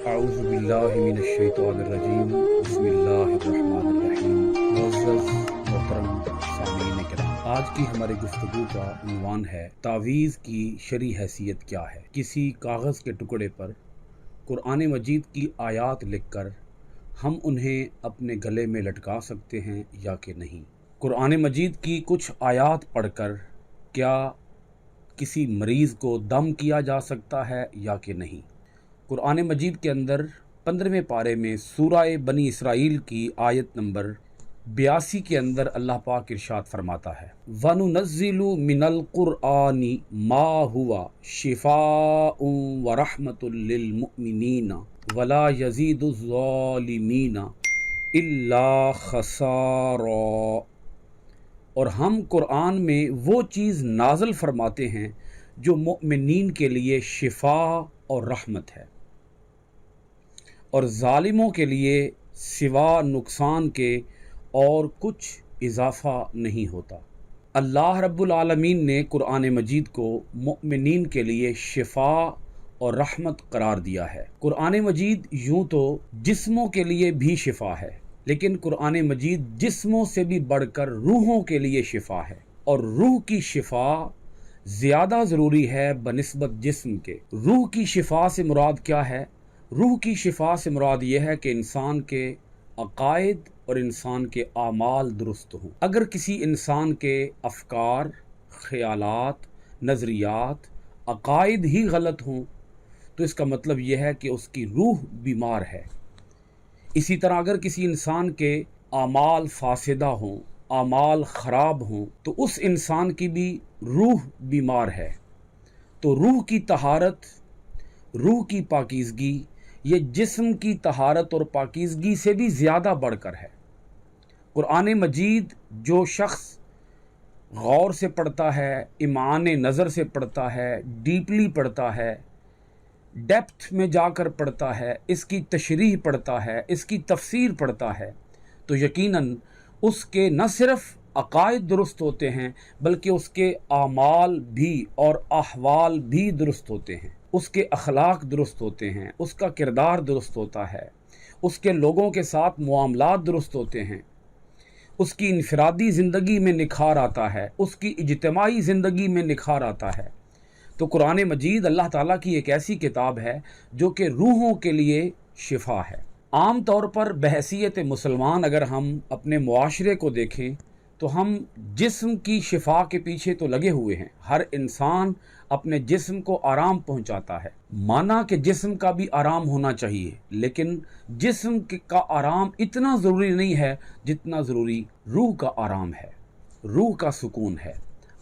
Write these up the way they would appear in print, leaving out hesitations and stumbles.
अऊज़ु बिल्लाहि मिनश्शैतानिर्रजीम बिस्मिल्लाहिर्रहमानिर्रहीम। मुअज़्ज़ज़ मोहतरम सामीन किराम, आज की हमारी गुफ्तगू का उन्वान है तावीज़ की शरई हैसियत क्या है। किसी कागज़ के टुकड़े पर कुरान मजीद की आयात लिखकर हम उन्हें अपने गले में लटका सकते हैं या कि नहीं। कुरान मजीद की कुछ आयात पढ़कर क्या किसी मरीज़ को दम किया जा सकता है या कि नहीं। कुरान मजीद के अंदर 15वें पारे में सूरह बनी इसराइल की आयत नंबर 82 के अंदर अल्लाह पाक इरशाद फरमाता है, वनुनज़्ज़िलु मिनल कुरआनी मा हुवा शिफ़ाउन व रहमतुल लिल मुमिनीना वला यज़ीदुज़ ज़ालिमीना इल्ला खसारा। और हम कुरान में वो चीज़ नाज़िल फरमाते हैं जो मुमिनीन के लिए शिफा और रहमत है और ज़ालिमों के लिए सिवा नुकसान के और कुछ इजाफ़ा नहीं होता। अल्लाह रब्बुल आलमीन ने कुरान मजीद को मुमिनीन के लिए शिफा और रहमत करार दिया है। कुरान मजीद यूँ तो जिस्मों के लिए भी शिफा है, लेकिन कुरान मजीद जिस्मों से भी बढ़कर रूहों के लिए शिफा है और रूह की शिफा ज़्यादा ज़रूरी है बनिस्बत जिस्म के। रूह की शिफा से मुराद क्या है? रूह की शिफा से मुराद यह है कि इंसान के अकायद और इंसान के आमाल दुरुस्त हों। अगर किसी इंसान के अफकार, ख़यालात, नज़रियात, अकायद ही गलत हों तो इसका मतलब यह है कि उसकी रूह बीमार है। इसी तरह अगर किसी इंसान के आमाल फासिदा हों, आमाल ख़राब हों तो उस इंसान की भी रूह बीमार है। तो रूह की तहारत, रूह की पाकीज़गी ये जिस्म की तहारत और पाकीज़गी से भी ज़्यादा बढ़कर है। कुरान मजीद जो शख्स गौर से पढ़ता है, ईमान नज़र से पढ़ता है, डीपली पढ़ता है, डेप्थ में जाकर पढ़ता है, इसकी तशरीह पढ़ता है, इसकी तफसीर पढ़ता है, तो यकीनन उसके न सिर्फ़ अकायद दुरुस्त होते हैं बल्कि उसके आमाल भी और अहवाल भी दुरुस्त होते हैं, उसके अखलाक दुरुस्त होते हैं, उसका किरदार दुरुस्त होता है, उसके लोगों के साथ मुआमलात दुरुस्त होते हैं, उसकी इनफरादी ज़िंदगी में निखार आता है, उसकी इज्तिमाई ज़िंदगी में निखार आता है। तो कुरान मजीद अल्लाह ताला की एक ऐसी किताब है जो कि रूहों के लिए शिफा है। आम तौर पर बहसीयत मुसलमान अगर हम अपने मुआशरे को देखें तो हम जिस्म की शिफा के पीछे तो लगे हुए हैं। हर इंसान अपने जिस्म को आराम पहुंचाता है, माना कि जिस्म का भी आराम होना चाहिए, लेकिन जिस्म का आराम इतना ज़रूरी नहीं है जितना ज़रूरी रूह का आराम है, रूह का सुकून है।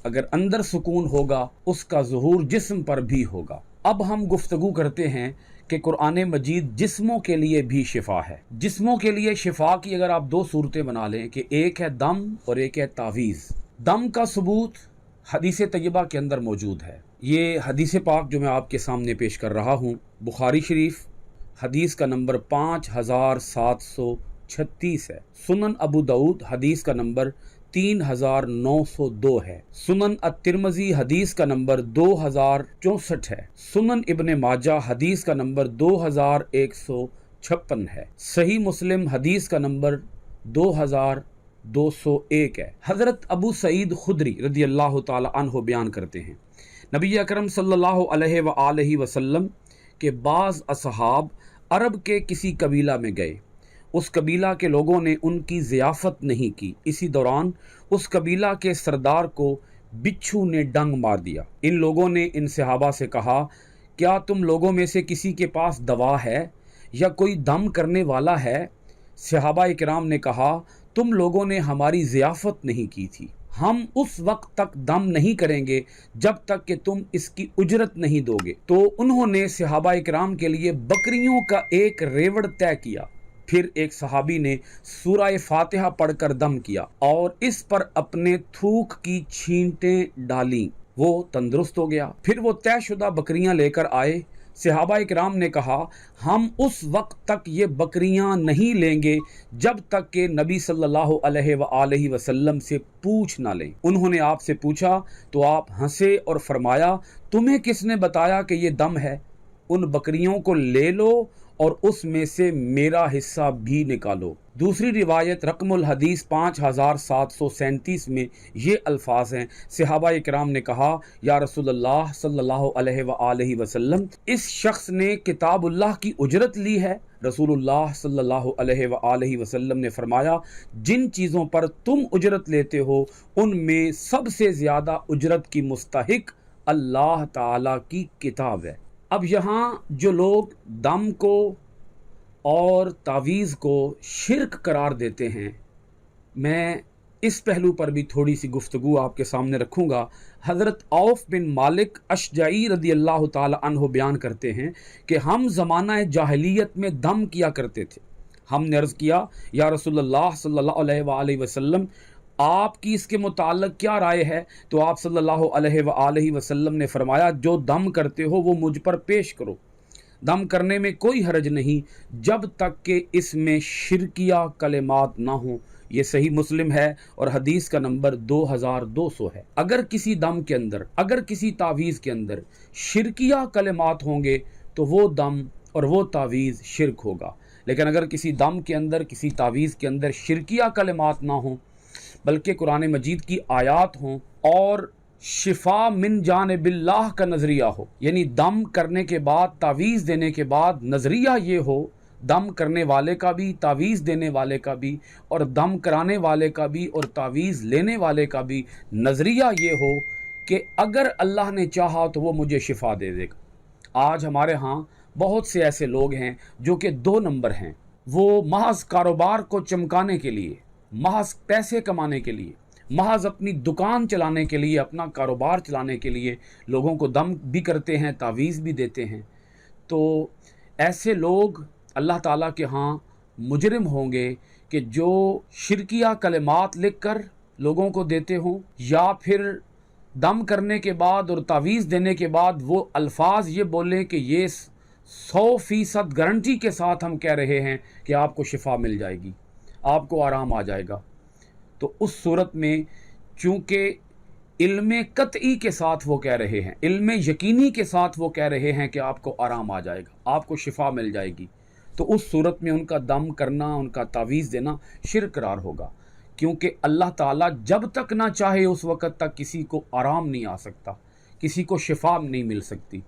अगर अंदर सुकून होगा उसका ज़ुहूर जिस्म पर भी होगा। अब हम गुफ्तगू करते हैं कि कुरान मजीद जिस्मों के लिए भी शिफा है। जिस्मों के लिए शिफा की अगर आप दो सूरतें बना लें कि एक है दम और एक है तावीज़। दम का सबूत हदीस तय्यबा के अंदर मौजूद है। ये हदीस पाक जो मैं आपके सामने पेश कर रहा हूँ बुखारी शरीफ हदीस का नंबर 5736 है। सुनन अबू दाऊद हदीस का नंबर 3902 है। सुनन अत-तिरमिज़ी हदीस का नंबर 2064 है। सुनन इब्ने माजा हदीस का नंबर 2156 है। सही मुस्लिम हदीस का नंबर 2201 है। हज़रत अबू सईद खुदरी रज़ी अल्लाह ताला अन्हु बयान करते हैं, नबी अकरम सल्लल्लाहु अलैहि वसल्लम के बाज़ असहाब अरब के किसी कबीला में गए। उस कबीला के लोगों ने उनकी ज़ियाफ़त नहीं की। इसी दौरान उस कबीला के सरदार को बिच्छू ने डंग मार दिया। इन लोगों ने इन सहाबा से कहा, क्या तुम लोगों में से किसी के पास दवा है या कोई दम करने वाला है? सहाबा इकराम ने कहा, तुम लोगों ने हमारी ज़ियाफ़त नहीं की थी, हम उस वक्त तक दम नहीं करेंगे जब तक कि तुम इसकी उजरत नहीं दोगे। तो उन्होंने सहाबा इकराम के लिए बकरियों का एक रेवड़ तय किया। फिर एक सहाबी ने सूरह फातिहा पढ़कर दम किया और इस पर अपने थूक की छींटें डाली, वो तंदुरुस्त हो गया। फिर वो तयशुदा बकरियां लेकर आए। सहाबा इकराम ने कहा, हम उस वक्त तक ये बकरियां नहीं लेंगे जब तक कि नबी सल्लल्लाहु अलैहि वसल्लम से पूछ ना लें। उन्होंने आपसे पूछा तो आप हंसे और फरमाया, तुम्हें किसने बताया कि ये दम है? उन बकरियों को ले लो और उसमें से मेरा हिस्सा भी निकालो। दूसरी रिवायत रकमुल हदीस 5737 में ये अल्फाज हैं, सहाबा इकराम ने कहा, या रसूलल्लाह सल्लल्लाहु अलैहि वसल्लम, इस शख्स ने किताबुल्लाह की उजरत ली है। रसूलुल्लाह सल्लल्लाहु अलैहि वसल्लम ने फरमाया, जिन चीज़ों पर तुम उजरत लेते हो उनमें सबसे ज़्यादा उजरत की मुस्तहिक अल्लाह ताला की किताब है। अब यहाँ जो लोग दम को और तावीज़ को शिरक करार देते हैं, मैं इस पहलू पर भी थोड़ी सी गुफ्तगू आपके सामने रखूँगा। हज़रत औफ बिन मालिक अशजाई रदी अल्लाह ताला अन्हु बयान करते हैं कि हम ज़माना जाहिलियत में दम किया करते थे। हमने अर्ज़ किया, या रसूलल्लाह सल्लल्लाहु अलैहि वसल्लम, आपकी इसके मुताल्लिक़ क्या राय है? तो आप सल्लल्लाहु अलैहि वसल्लम ने फरमाया, जो दम करते हो वो मुझ पर पेश करो। दम करने में कोई हरज नहीं जब तक कि इसमें शिरकिया कलिमात ना हो। ये सही मुस्लिम है और हदीस का नंबर 2200 है। अगर किसी दम के अंदर, अगर किसी तावीज़ के अंदर शिरकिया कलिमात होंगे तो वो दम और वो तावीज़ शिरक होगा। लेकिन अगर किसी दम के अंदर, किसी तावीज़ के अंदर शिरकिया कलिमात ना हो बल्कि कुरान मजीद की आयात हों और शिफा मिन जानिबिल्लाह का नज़रिया हो, यानी दम करने के बाद, तावीज़ देने के बाद नज़रिया ये हो, दम करने वाले का भी, तावीज़ देने वाले का भी, और दम कराने वाले का भी और तावीज़ लेने वाले का भी नज़रिया ये हो कि अगर अल्लाह ने चाहा तो वो मुझे शिफा दे देगा। आज हमारे यहाँ बहुत से ऐसे लोग हैं जो कि 2 नंबर हैं। वो महज कारोबार को चमकाने के लिए, महज पैसे कमाने के लिए, महज अपनी दुकान चलाने के लिए, अपना कारोबार चलाने के लिए लोगों को दम भी करते हैं, तावीज़ भी देते हैं। तो ऐसे लोग अल्लाह ताला के यहाँ मुजरिम होंगे कि जो शिरकिया कलिमात लिख कर लोगों को देते हों, या फिर दम करने के बाद और तावीज़ देने के बाद वो अल्फाज ये बोलें कि ये 100% गारंटी के साथ हम कह रहे हैं कि आपको शिफा मिल जाएगी, आपको आराम आ जाएगा। तो उस सूरत में चूँकि इल्म कतई के साथ वो कह रहे हैं, इल्म यकीनी के साथ वो कह रहे हैं कि आपको आराम आ जाएगा, आपको शिफा मिल जाएगी, तो उस सूरत में उनका दम करना, उनका तावीज़ देना शिरक करार होगा। क्योंकि अल्लाह ताला जब तक ना चाहे उस वक़्त तक किसी को आराम नहीं आ सकता, किसी को शिफा नहीं मिल सकती।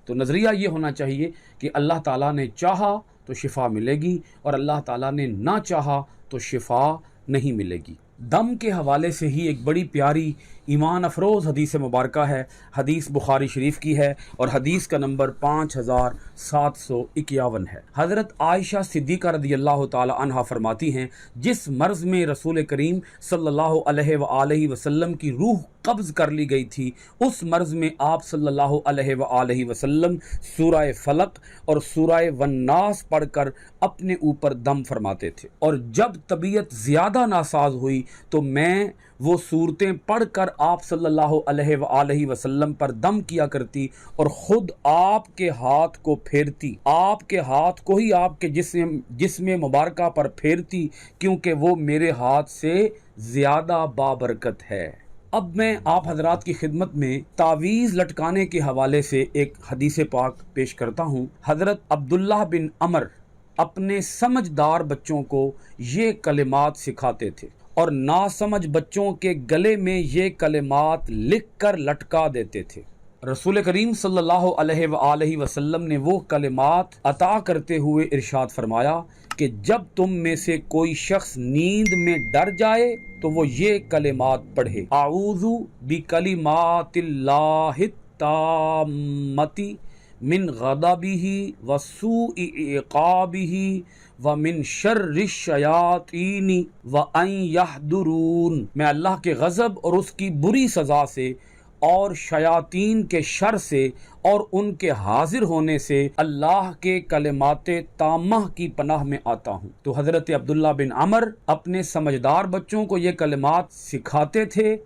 तो नज़रिया ये होना चाहिए कि अल्लाह ताला ने चाहा तो शिफा मिलेगी और अल्लाह ताला ने ना चाहा तो शिफा नहीं मिलेगी। दम के हवाले से ही एक बड़ी प्यारी ईमान अफरोज़ हदीस मुबारका है। हदीस बुखारी शरीफ की है और हदीस का नंबर 5751 है। हज़रत आयशा सिद्दीक़ा रदियल्लाहु ताला अन्हा फरमाती हैं, जिस मर्ज़ में रसूल करीम सल्लल्लाहु अलैहि वसल्लम की रूह कब्ज़ कर ली गई थी, उस मर्ज़ में आप सल्लल्लाहु अलैहि वसल्लम सूरह फलक और सूरह वन्नास पढ़कर अपने ऊपर दम फरमाते थे, और जब तबीयत ज़्यादा नासाज हुई तो मैं वो सूरतें पढ़कर आप सल्लल्लाहु अलैहि वसल्लम पर दम किया करती और ख़ुद आपके हाथ को फेरती, आपके हाथ को ही आपके जिस्म मुबारका पर फेरती, क्योंकि वो मेरे हाथ से ज़्यादा बाबरकत है। अब मैं आप हजरात की खिदमत में तावीज़ लटकाने के हवाले से एक हदीस पाक पेश करता हूँ। हज़रत अब्दुल्लाह बिन अमर अपने समझदार बच्चों को ये कलिमात सिखाते थे और नासमझ बच्चों के गले में ये कलिमात लिख कर लटका देते थे। रसूल करीम सल्लल्लाहु अलैहि वसल्लम ने वो कलिमात अता करते हुए इरशाद फरमाया कि जब तुम में से कोई शख्स नींद में डर जाए तो वो ये कलिमात पढ़े, आऊज़ु बिकलिमातिल्लाहि ताम्मति मिन गज़बिही व सूइ इक़ाबिही व मिन शर्रिश शयातीनी व अन यहदुरून। मैं अल्लाह के गज़ब और उसकी बुरी सज़ा से और शयातीन के शर से और उनके हाजिर होने से अल्लाह के कलिमाते ताम्मा की पनाह में आता हूँ। तो हज़रत अब्दुल्ला बिन अमर अपने समझदार बच्चों को ये कलिमात सिखाते थे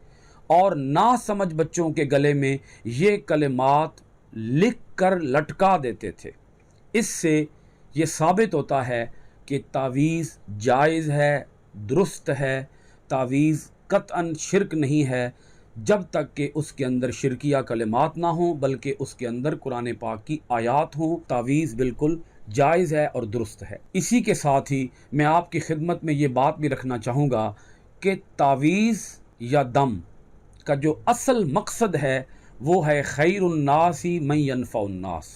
और ना समझ बच्चों के गले में ये कलिमात लिख कर लटका देते थे। इससे ये साबित होता है कि तावीज़ जायज़ है, दुरुस्त है, तावीज़ कतअन शिरक नहीं है, जब तक कि उसके अंदर शिरकिया कलिमात ना हो बल्कि उसके अंदर कुरान पाक की आयात हों। तावीज़ बिल्कुल جائز ہے اور درست ہے۔ اسی کے ساتھ ہی میں آپ کی خدمت میں یہ بات بھی رکھنا چاہوں گا کہ تعویذ یا دم کا جو اصل مقصد ہے وہ ہے خیر الناس من ینفع الناس۔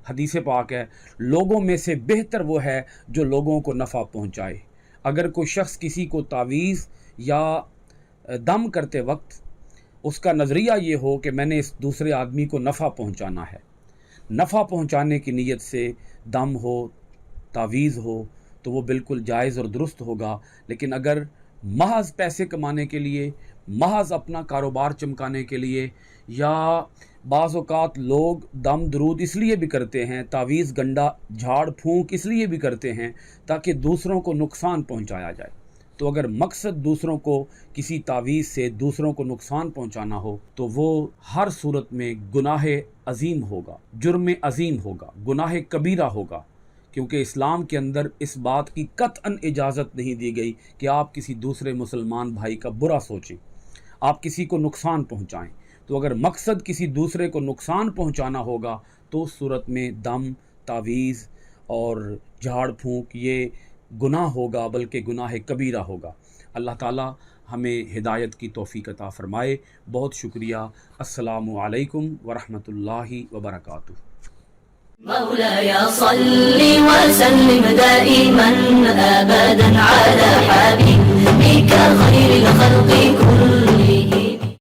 حدیث پاک ہے لوگوں میں سے بہتر وہ ہے جو لوگوں کو نفع پہنچائے۔ اگر کوئی شخص کسی کو تعویذ یا دم کرتے وقت اس کا نظریہ یہ ہو کہ میں نے اس دوسرے آدمی کو نفع پہنچانا ہے، نفع پہنچانے کی نیت سے دم ہو تعویذ ہو تو وہ بالکل جائز اور درست ہوگا۔ لیکن اگر محض پیسے کمانے کے لیے، محض اپنا کاروبار چمکانے کے لیے، یا بعض اوقات لوگ دم درود اس لیے بھی کرتے ہیں، تعویذ گنڈا جھاڑ پھونک اس لیے بھی کرتے ہیں تاکہ دوسروں کو نقصان پہنچایا جائے، تو اگر مقصد دوسروں کو کسی تعویذ سے دوسروں کو نقصان پہنچانا ہو تو وہ ہر صورت میں گناہ عظیم ہوگا، جرم عظیم ہوگا، گناہ کبیرہ ہوگا، کیونکہ اسلام کے اندر اس بات کی قطعاً اجازت نہیں دی گئی کہ آپ کسی دوسرے مسلمان بھائی کا برا سوچیں، آپ کسی کو نقصان پہنچائیں۔ تو اگر مقصد کسی دوسرے کو نقصان پہنچانا ہوگا تو اس صورت میں دم، تعویذ اور جھاڑ پھونک یہ گناہ ہوگا، بلکہ گناہ کبیرہ ہوگا۔ اللہ تعالی ہمیں ہدایت کی توفیق عطا فرمائے۔ بہت شکریہ۔ السلام علیکم ورحمۃ اللہ وبرکاتہ۔ مولاي صل وسلم دائما أبدا على حبيبك خير الخلق كلهم